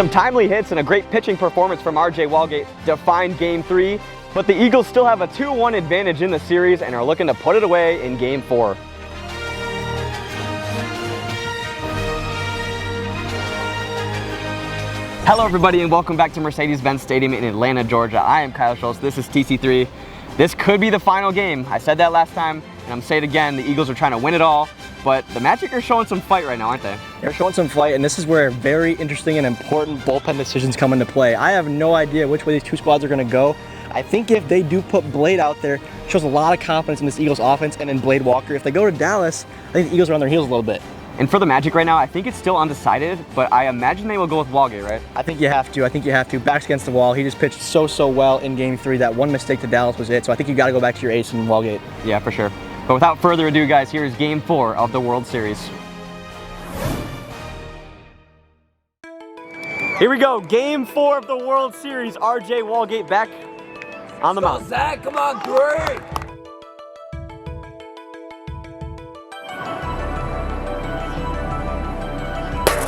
Some timely hits and a great pitching performance from RJ Walgate defined Game 3, but the Eagles still have a 2-1 advantage in the series and are looking to put it away in Game 4. Hello everybody and welcome back to Mercedes-Benz Stadium in Atlanta, Georgia. I am Kyle Schultz, this is TC3. This could be the final game. I said that last time and I'm gonna say it again, the Eagles are trying to win it all, but the Magic are showing some fight right now, aren't they? They're showing some fight, and this is where very interesting and important bullpen decisions come into play. I have no idea which way these two squads are gonna go. I think if they do put Blade out there, it shows a lot of confidence in this Eagles offense and in Blade Walker. If they go to Dallas, I think the Eagles are on their heels a little bit. And for the Magic right now, I think it's still undecided, but I imagine they will go with Walgate, right? I think you have to. Backs against the wall. He just pitched so well in Game 3. That one mistake to Dallas was it. So I think you got to go back to your ace in Walgate. Yeah, for sure. But without further ado, guys, here is Game 4 of the World Series. Here we go, Game 4 of the World Series. RJ Walgate back on the mound. Zach, come on, great!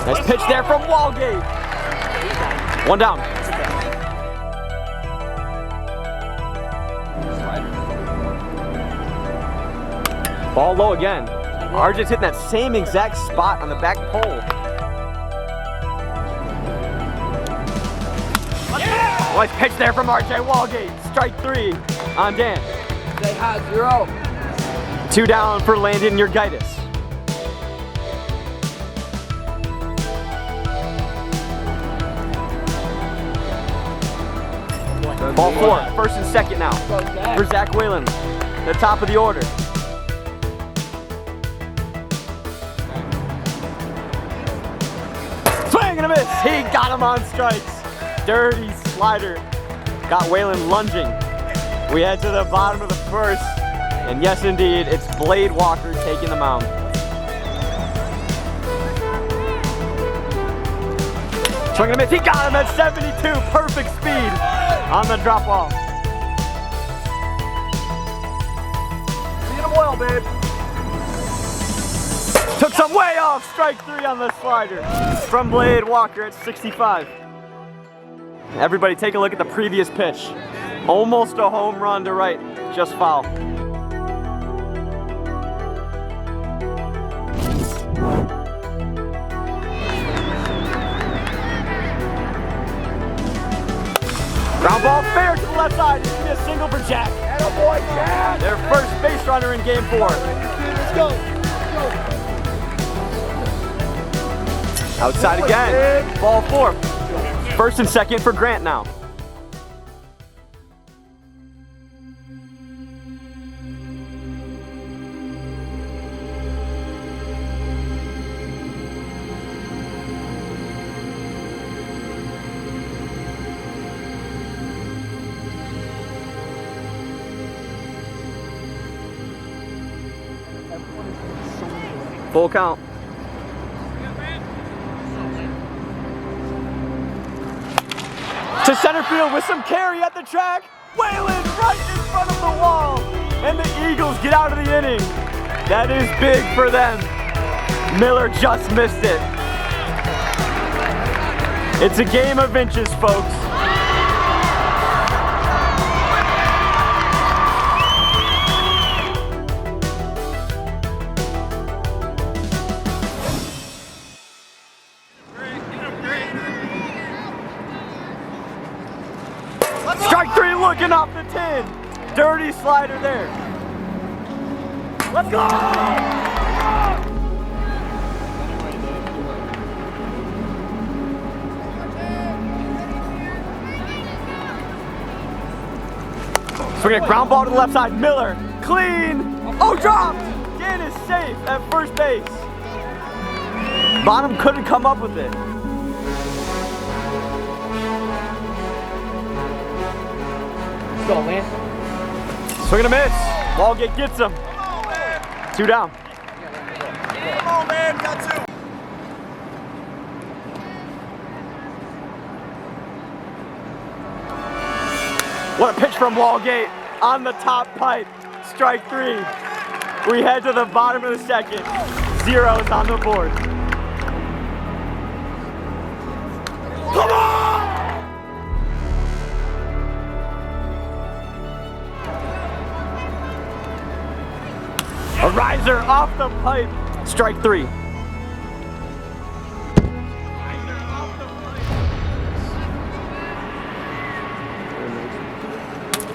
Nice pitch there from Walgate. One down. Ball low again. RJ's hitting that same exact spot on the back pole. Yeah! Nice pitch there from RJ Walgate. Strike 3 on Dan. Say hi, 0. 2 down for Landon Urgitis. Ball 4, first and second now for Zach Whalen, the top of the order. Swing and a miss. He got him on strikes. Dirty slider. Got Whalen lunging. We head to the bottom of the first, and yes indeed, it's Blade Walker taking the mound. Swing and a miss. He got him at 72. Perfect speed on the drop off. See him well, babe. Took some way off. Strike 3 on the slider from Blade Walker at 65. Everybody take a look at the previous pitch. Almost a home run to right, just foul. Ground ball fair to the left side. It's gonna be a single for Jack. Attaboy, Jack! Their first base runner in Game 4. Let's go. Outside again. Ball 4. First and second for Grant now. Full count. To center field with some carry at the track. Whalen right in front of the wall. And the Eagles get out of the inning. That is big for them. Miller just missed it. It's a game of inches, folks. Strike 3 looking off the tin. Dirty slider there. Let's go! Swinging a ground ball to the left side. Miller, clean. Oh, dropped. Dan is safe at first base. Bonham couldn't come up with it. Go, man. Swing and a miss. Walgate gets him. 2 down. Come on, man. Got 2. What a pitch from Walgate on the top pipe. Strike 3. We head to the bottom of the second. 0's on the board. Come Riser off the pipe. Strike 3.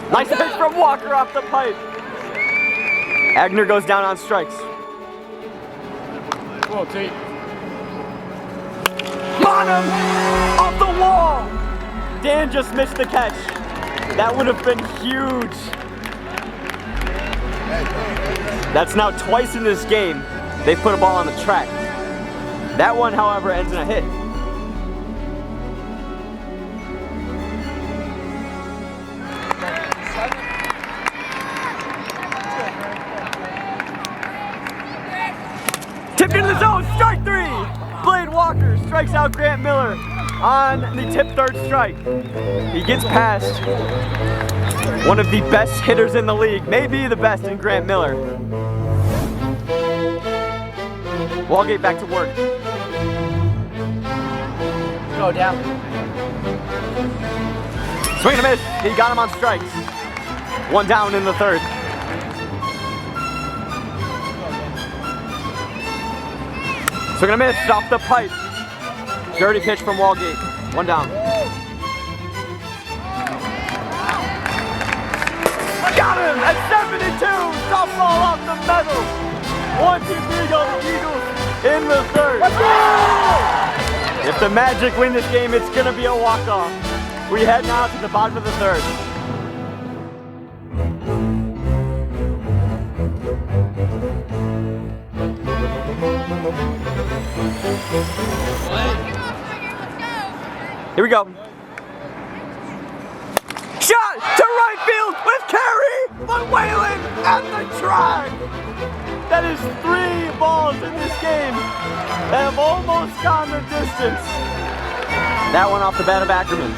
Nice pitch from Walker off the pipe. Agner goes down on strikes. Whoa, Tate. Bottom off the wall. Dan just missed the catch. That would have been huge. That's now twice in this game they've put a ball on the track. That one, however, ends in a hit. Tipped into the zone, strike 3! Blade Walker strikes out Grant Miller on the tip third strike. He gets past one of the best hitters in the league, maybe the best in Grant Miller. Walgate back to work. Go down. Swing and a miss, he got him on strikes. One down in the third. Swing and a miss off the pipe. Dirty pitch from Walgate. One down. Got him at 72. Softball off the metal. 1, 2, 3 go the Eagles in the third. If the Magic win this game, it's gonna be a walk-off. We head now to the bottom of the third. Here we go. Shot to right field with Carey, but Whalen at the track. That is 3 balls in this game that have almost gone the distance. That one off the bat of Ackerman.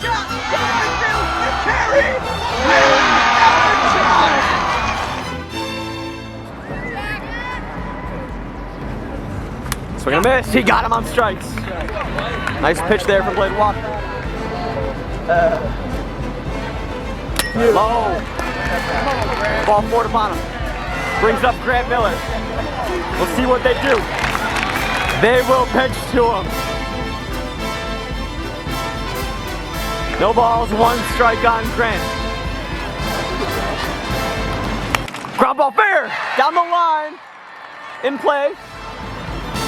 Shot to right field with Carey, Whalen at the track. Swing and a miss. He got him on strikes. Nice pitch there from Blade Walker. Low. Ball 4 to bottom. Brings up Grant Miller. We'll see what they do. They will pitch to him. No balls, 1 strike on Grant. Ground ball fair. Down the line. In play.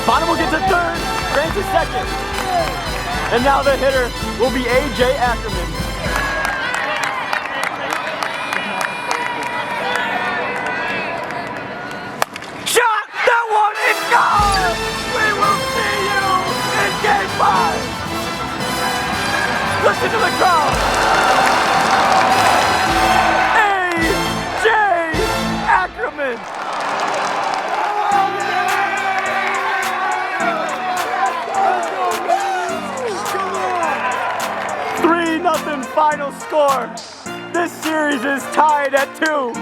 Bottom will get to third. Grant to second. And now the hitter will be A.J. Ackerman. Shot! That one is gone! We will see you in Game 5! Listen to the crowd! A.J. Ackerman! 3-0 final score. This series is tied at 2.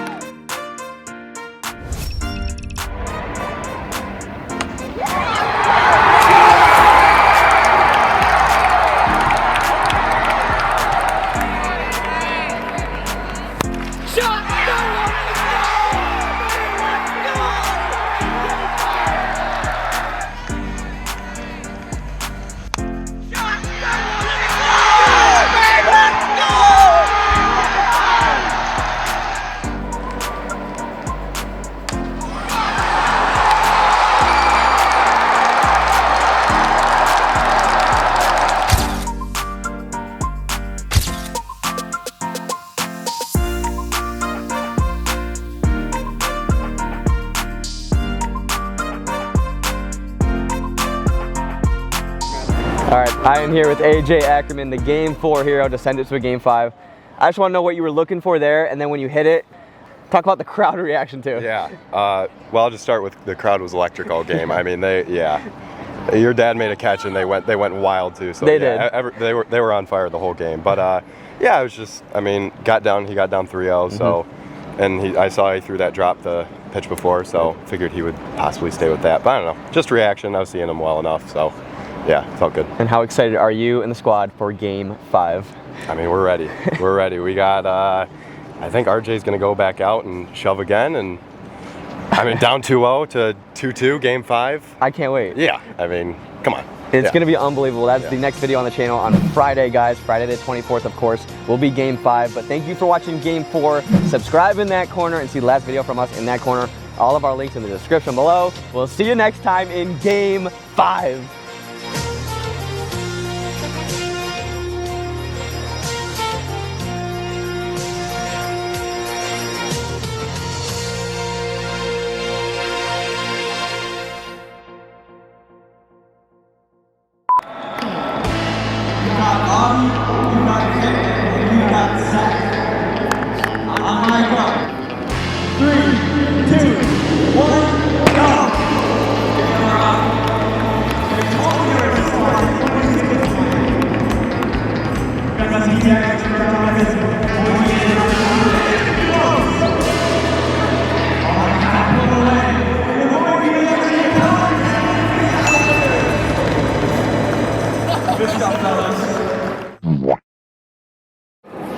All right, I am here with A.J. Ackerman, the Game 4 hero, to send it to a Game 5. I just want to know what you were looking for there, and then when you hit it, talk about the crowd reaction too. Yeah, well, I'll just start with the crowd was electric all game. I mean, your dad made a catch and they went wild too. So they did. They were on fire the whole game. But yeah, it was just, I mean, he got down 3-0. So, and I saw he threw that drop the pitch before, so figured he would possibly stay with that. But I don't know, just reaction. I was seeing him well enough, so. Yeah, felt good. And how excited are you and the squad for Game 5? I mean, we're ready. We're ready. We got, I think RJ's going to go back out and shove again. And I mean, down 2-0 to 2-2, game 5. I can't wait. Yeah, I mean, come on. It's going to be unbelievable. That's the next video on the channel on Friday, guys. Friday the 24th, of course, will be game 5. But thank you for watching game 4. Subscribe in that corner and see the last video from us in that corner. All of our links in the description below. We'll see you next time in game 5.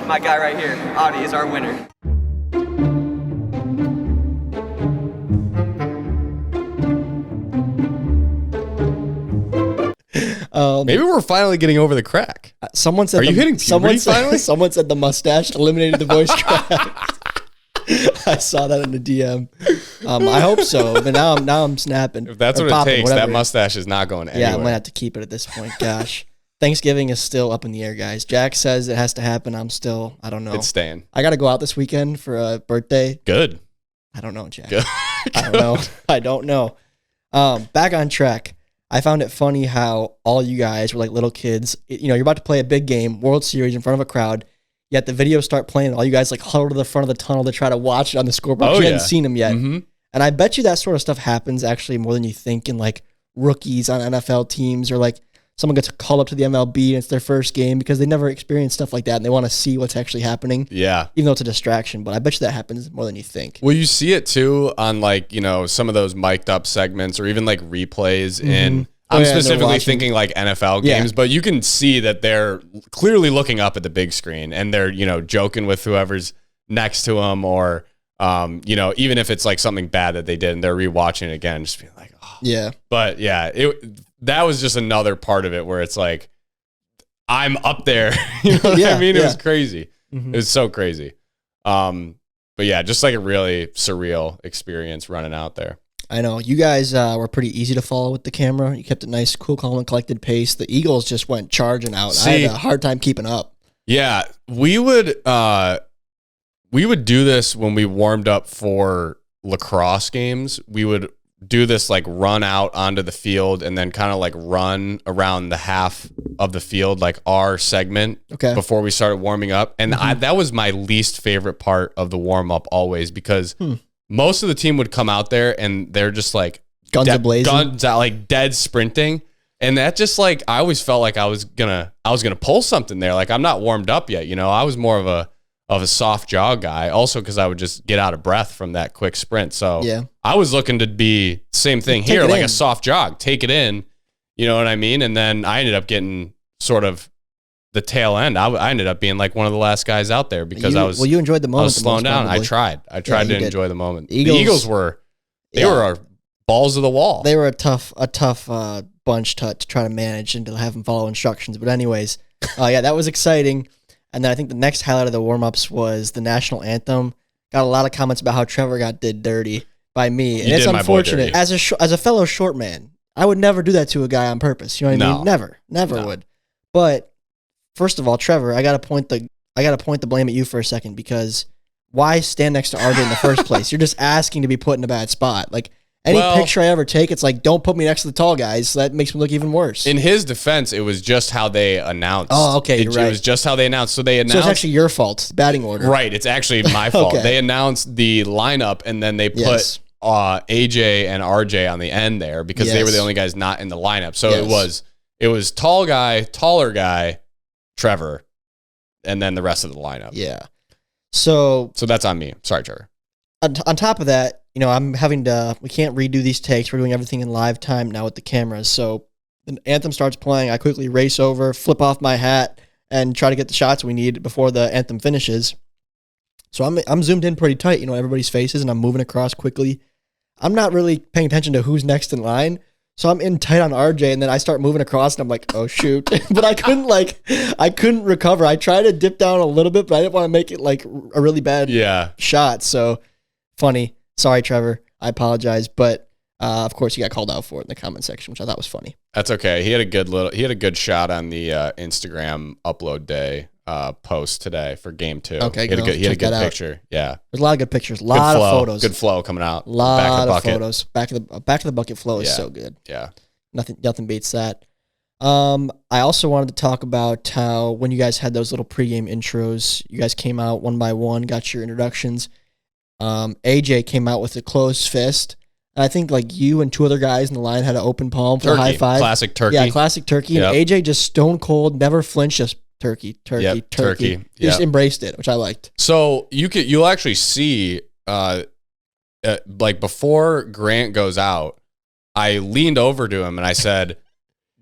My guy right here, Audi, is our winner. Maybe we're finally getting over the crack. Someone said, Are you hitting puberty finally? Someone said the mustache eliminated the voice crack. I saw that in the DM. I hope so, but now I'm snapping. If that's or what popping, it takes, whatever. that mustache is not going anywhere. Yeah, I might have to keep it at this point. Gosh. Thanksgiving is still up in the air, guys. Jack says it has to happen. I don't know. It's staying. I got to go out this weekend for a birthday. Good. I don't know, Jack. Good. I don't know. I don't know. Back on track. I found it funny how all you guys were like little kids. You're about to play a big game, World Series, in front of a crowd. Yet the videos start playing, and all you guys like huddle to the front of the tunnel to try to watch it on the scoreboard. Oh, You yeah. hadn't seen them yet. Mm-hmm. And I bet you that sort of stuff happens actually more than you think in like rookies on NFL teams, or like someone gets called up to the MLB and it's their first game because they never experienced stuff like that and they want to see what's actually happening. Yeah. Even though it's a distraction, but I bet you that happens more than you think. Well, you see it too on like, some of those mic'd up segments or even like replays in, Oh, I'm yeah, and they're specifically watching. thinking like NFL Yeah. games, but you can see that they're clearly looking up at the big screen and they're, joking with whoever's next to them or, even if it's like something bad that they did and they're rewatching it again, just being like, oh. Yeah. But yeah, that was just another part of it where it's like, I'm up there. You know what Yeah, I mean? It yeah. was crazy. Mhm. It was so crazy. But yeah, just like a really surreal experience running out there. I know. You guys were pretty easy to follow with the camera. You kept a nice, cool, calm, and collected pace. The Eagles just went charging out. I See- had a hard time keeping up. Yeah, we would do this when we warmed up for lacrosse games. We would do this like run out onto the field and then kind of like run around the half of the field, like our segment Okay. before we started warming up. And that was my least favorite part of the warm up always because most of the team would come out there and they're just like Guns a-blazing. guns out, like dead sprinting. And that just like, I always felt like I was gonna pull something there. Like I'm not warmed up yet. I was more of a soft jog guy also because I would just get out of breath from that quick sprint. So Yeah. I was looking to be same thing Take here, it like in. a soft jog, take it in, you know what I mean? And then I ended up getting sort of the tail end. I ended up being like one of the last guys out there because you enjoyed the moment. I was the slowing most, down. probably. I tried you to did. enjoy the moment. The The Eagles- Eagles were Yeah. our balls of the wall. They were a tough bunch to try to manage and to have them follow instructions. But anyways, yeah, that was exciting. And then I think the next highlight of the warm-ups was the national anthem. Got a lot of comments about how Trevor did dirty by me. And You it's did my boy unfortunate. dirty. As a fellow short man, I would never do that to a guy on purpose. You know what I No. mean? Never No. would. But first of all, Trevor, I gotta point the blame at you for a second because why stand next to RJ in the first place? You're just asking to be put in a bad spot. Like any Well- picture I ever take, it's like, don't put me next to the tall guys. So that makes me look even worse. In his defense, it was just how they announced. Oh, okay, you're right. It was just how they announced. So they announced. So it's actually your fault, batting order. right. It's actually my fault. Okay. They announced the lineup and then they put Yes. AJ and RJ on the end there because they were the Yes. only guys not in the lineup. So Yes. it was taller guy, Trevor, and then the rest of the lineup. Yeah. So So that's on me. Sorry, Trevor. on top of that, I'm we can't redo these takes. We're doing everything in live time now with the cameras. So the anthem starts playing. I quickly race over, flip off my hat, and try to get the shots we need before the anthem finishes. So I'm zoomed in pretty tight, everybody's faces, and I'm moving across quickly. I'm not really paying attention to who's next in line. So I'm in tight on RJ, and then I start moving across, and I'm like, oh shoot. But I couldn't recover. I tried to dip down a little bit, but I didn't want to make it like a really bad shot. So funny. Sorry, Trevor. I apologize. But of course, you got called out for it in the comment section, which I thought was funny. That's okay. He had a good shot on the Instagram upload day post today for game 2. Okay, he had a good picture. Yeah, there's a lot of good pictures, a lot of photos, good flow coming out. A lot of photos. Back of the bucket flow is so good. Yeah, nothing beats that. I also wanted to talk about how when you guys had those little pregame intros, you guys came out one by one, got your introductions. AJ came out with a closed fist. I think like you and 2 other guys in the line had an open palm for a high five. Classic turkey. Yeah, classic turkey. Yep. And AJ just stone cold, never flinched, just turkey. Yep, turkey. He just embraced it, which I liked. So you'll actually see, like before Grant goes out, I leaned over to him and I said,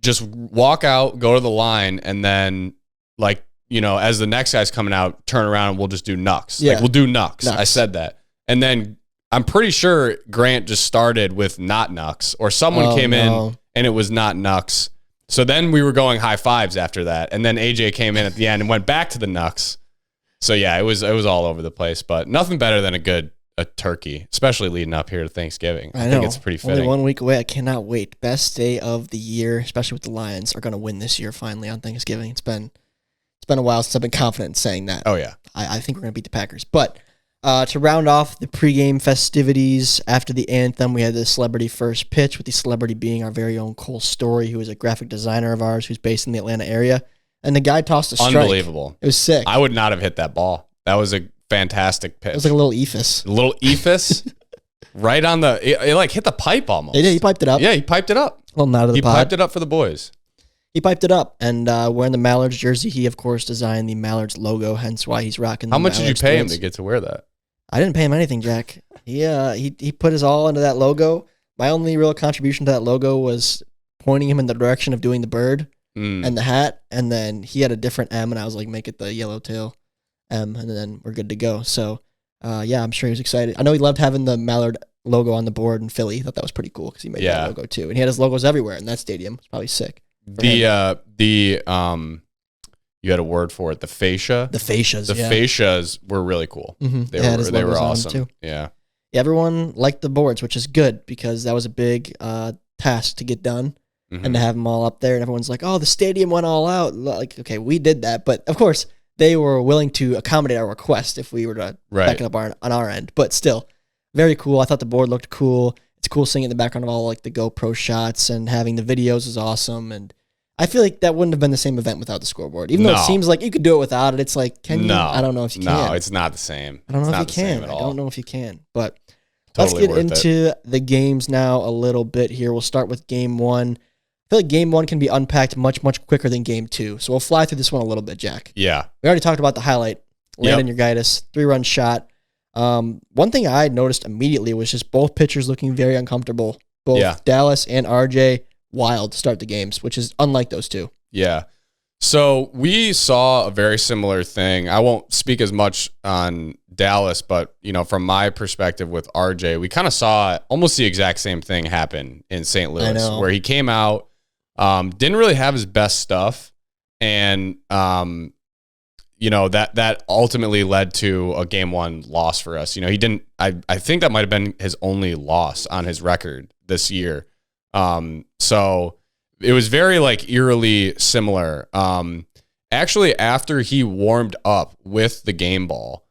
just walk out, go to the line, and then like, as the next guy's coming out, turn around and we'll just do knucks. Yeah. Like we'll do knucks. I said that. And then I'm pretty sure Grant just started with not knucks, or someone came in and it was not knucks. So then we were going high fives after that. And then AJ came in at the end and went back to the knucks. So yeah, it was all over the place, but nothing better than a turkey, especially leading up here to Thanksgiving. I think it's pretty fitting. Only 1 week away. I cannot wait. Best day of the year, especially with the Lions are going to win this year finally on Thanksgiving. It's been a while since I've been confident in saying that. Oh yeah. I think we're going to beat the Packers. But to round off the pregame festivities after the anthem, we had the celebrity first pitch, with the celebrity being our very own Cole Story, who is a graphic designer of ours who's based in the Atlanta area. And the guy tossed a strike. Unbelievable. It was sick. I would not have hit that ball. That was a fantastic pitch. It was like a little ephus. Right on it like hit the pipe almost. He piped it up. Yeah, he piped it up. Well, not of the pod. He piped it up for the boys. He piped it up, and wearing the Mallards jersey, he of course designed the Mallards logo, hence why he's rocking the How much Mallards did you pay him pants. to get to wear that? I didn't pay him anything, Jack. He put his all into that logo. My only real contribution to that logo was pointing him in the direction of doing the bird and the hat, and then he had a different M, and I was like, make it the yellowtail M, and then we're good to go. So, yeah, I'm sure he was excited. I know he loved having the Mallard logo on the board in Philly. He thought that was pretty cool because he made that logo too, and he had his logos everywhere in that stadium. It's probably sick. You had a word for it, the fascia. The fascias. The fascias were really cool. Mm-hmm. They were awesome. Too. Yeah. Everyone liked the boards, which is good because that was a big task to get done. And to have them all up there, and everyone's like, "Oh, the stadium went all out." Like, okay, we did that, but of course they were willing to accommodate our request if we were to back it up on our end. But still, very cool. I thought the board looked cool. It's cool seeing it in the background of all like the GoPro shots, and having the videos is awesome. And I feel like that wouldn't have been the same event without the scoreboard. Even though it seems like you could do it without it, it's like, can you? I don't know if you can. No, it's not the same. I don't know if you can. I don't know if you can. But let's get into the games now a little bit here. We'll start with game 1. I feel like game 1 can be unpacked much, much quicker than game 2. So we'll fly through this one a little bit, Jack. Yeah. We already talked about the highlight. Landon Urgitis, 3-run shot. One thing I noticed immediately was just both pitchers looking very uncomfortable. Both Dallas and RJ wild to start the games, which is unlike those two. Yeah. So we saw a very similar thing. I won't speak as much on Dallas, but from my perspective with RJ, we kind of saw almost the exact same thing happen in St. Louis, where he came out, didn't really have his best stuff, and that ultimately led to a game 1 loss for us. He didn't. I think that might have been his only loss on his record this year. So it was very eerily similar. Actually, after he warmed up with the game ball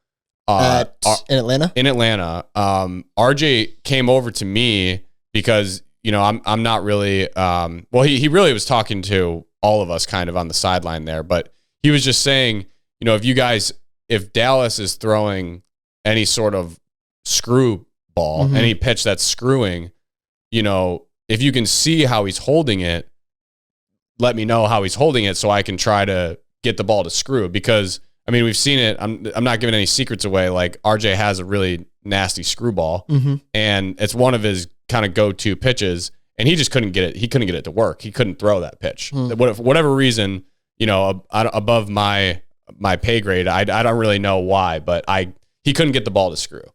in Atlanta, RJ came over to me because I'm not really he really was talking to all of us kind of on the sideline there, but he was just saying, if Dallas is throwing any sort of screw ball, any pitch that's screwing, if you can see how he's holding it, let me know how he's holding it so I can try to get the ball to screw. Because, we've seen it. I'm not giving any secrets away. Like, RJ has a really nasty screwball, and it's one of his kind of go-to pitches, and he just couldn't get it. He couldn't get it to work. He couldn't throw that pitch. For whatever reason, above my pay grade, I don't really know why, but he couldn't get the ball to screw.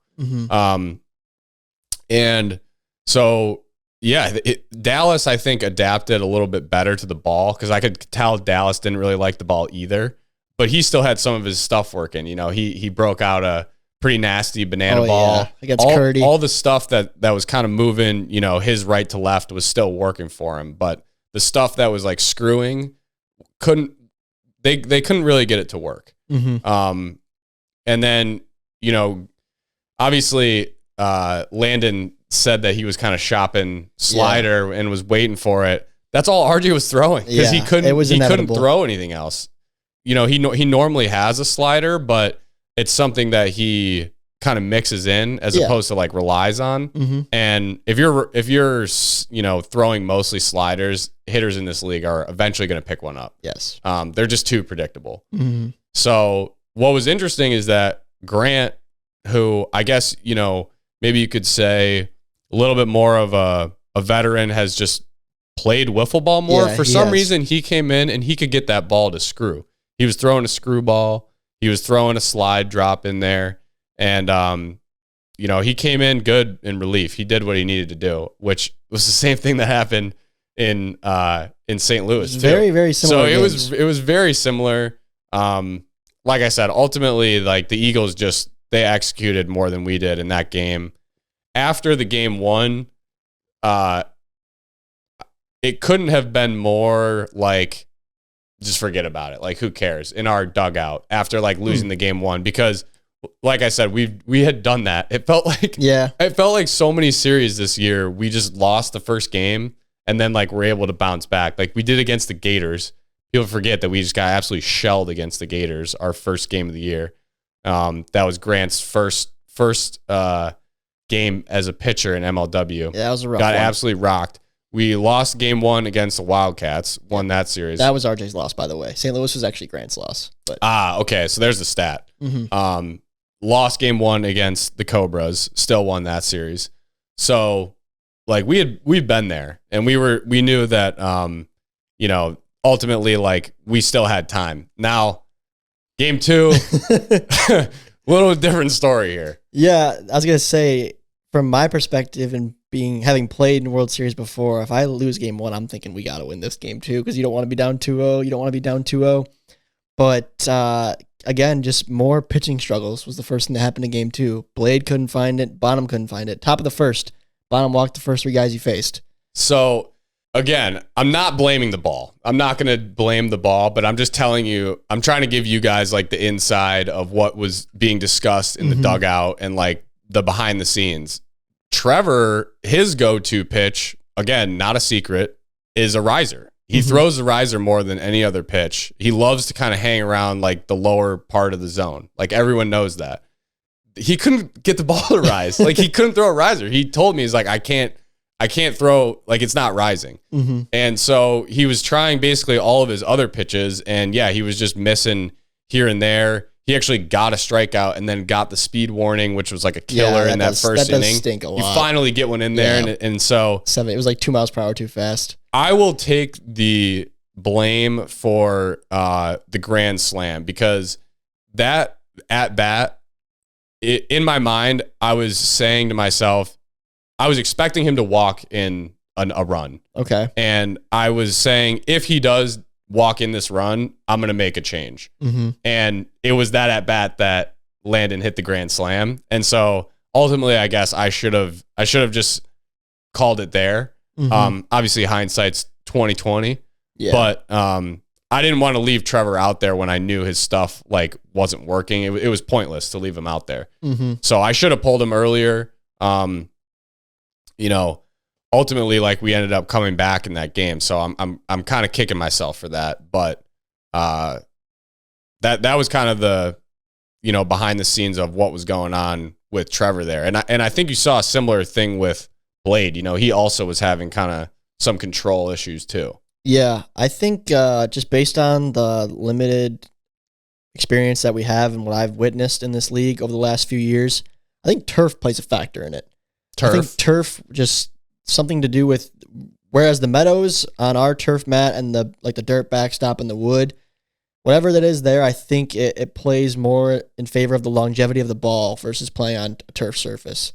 And So yeah, Dallas, I think, adapted a little bit better to the ball because I could tell Dallas didn't really like the ball either. But he still had some of his stuff working. You know, he broke out a pretty nasty banana ball. Yeah. Against Curdy. All the stuff that was kind of moving, you know, his right to left was still working for him. But the stuff that was like screwing they couldn't really get it to work. Mm-hmm. And then, you know, obviously Landon said that he was kind of shopping slider and was waiting for it. That's all RJ was throwing because he couldn't throw anything else. You know, he normally has a slider, but it's something that he kind of mixes in as opposed to like relies on. Mm-hmm. And if you're you know, throwing mostly sliders, hitters in this league are eventually going to pick one up. Yes. They're just too predictable. Mm-hmm. So what was interesting is that Grant, who I guess, you know, maybe you could say a little bit more of a veteran, has just played wiffle ball more. For some reason, he came in and he could get that ball to screw. He was throwing a screwball. He was throwing a slide drop in there. And, you know, he came in good in relief. He did what he needed to do, which was the same thing that happened in St. Louis too. Very, very similar. So it was very similar. Like I said, ultimately, like the Eagles they executed more than we did in that game. After the game one, it couldn't have been more like, just forget about it. Like, who cares in our dugout after like losing the game one? Because like I said, we had done that. It felt like so many series this year. We just lost the first game and then like we're able to bounce back. Like we did against the Gators. People forget that we just got absolutely shelled against the Gators, our first game of the year. That was Grant's first game as a pitcher in MLW. Yeah, that was a rough Got one. absolutely rocked. We lost game one against the Wildcats, won that series. That was RJ's loss, by the way. St. Louis was actually Grant's loss. But okay. So there's the stat. Mm-hmm. Lost game one against the Cobras, still won that series. So like we've been there and we knew that, you know, ultimately like we still had time. Now game two, little different story here. Yeah. I was going to say, from my perspective and having played in World Series before, if I lose game one, I'm thinking we got to win this game too, because you don't want to be down 2-0. You don't want to be down 2-0. But again, just more pitching struggles was the first thing that happened in game two. Blade couldn't find it. Bonham couldn't find it. Top of the first, Bonham walked the first three guys he faced. So again, I'm not blaming the ball. I'm not going to blame the ball, but I'm just telling you, I'm trying to give you guys like the inside of what was being discussed in the dugout and like the behind the scenes. Trevor, his go-to pitch, again, not a secret, is a riser. He throws the riser more than any other pitch. He loves to kind of hang around like the lower part of the zone. Like everyone knows that. He couldn't get the ball to rise. Like he couldn't throw a riser. He told me, he's like, I can't throw, like it's not rising. And so he was trying basically all of his other pitches. And yeah, he was just missing here and there. He actually got a strikeout and then got the speed warning, which was like a killer in that first inning. Stink a lot. You finally get one in there. And so it was like 2 miles per hour too fast. I will take the blame for the grand slam because that at bat, in my mind, I was saying to myself, I was expecting him to walk in a run. Okay. And I was saying, if he does walk in this run, I'm going to make a change. And it was that at bat that Landon hit the grand slam. And so ultimately, I guess I should have just called it there. Obviously hindsight's 2020, but I didn't want to leave Trevor out there when I knew his stuff like wasn't working. It was pointless to leave him out there. So I should have pulled him earlier. You know, ultimately, like we ended up coming back in that game. So I'm kind of kicking myself for that. But that was kind of the, you know, behind the scenes of what was going on with Trevor there. And I think you saw a similar thing with Blade. You know, he also was having kind of some control issues too. Yeah, I think just based on the limited experience that we have and what I've witnessed in this league over the last few years, I think turf plays a factor in it. I think turf just something to do with, whereas the meadows on our turf mat and the dirt backstop and the wood, whatever that is there, I think it plays more in favor of the longevity of the ball versus playing on a turf surface.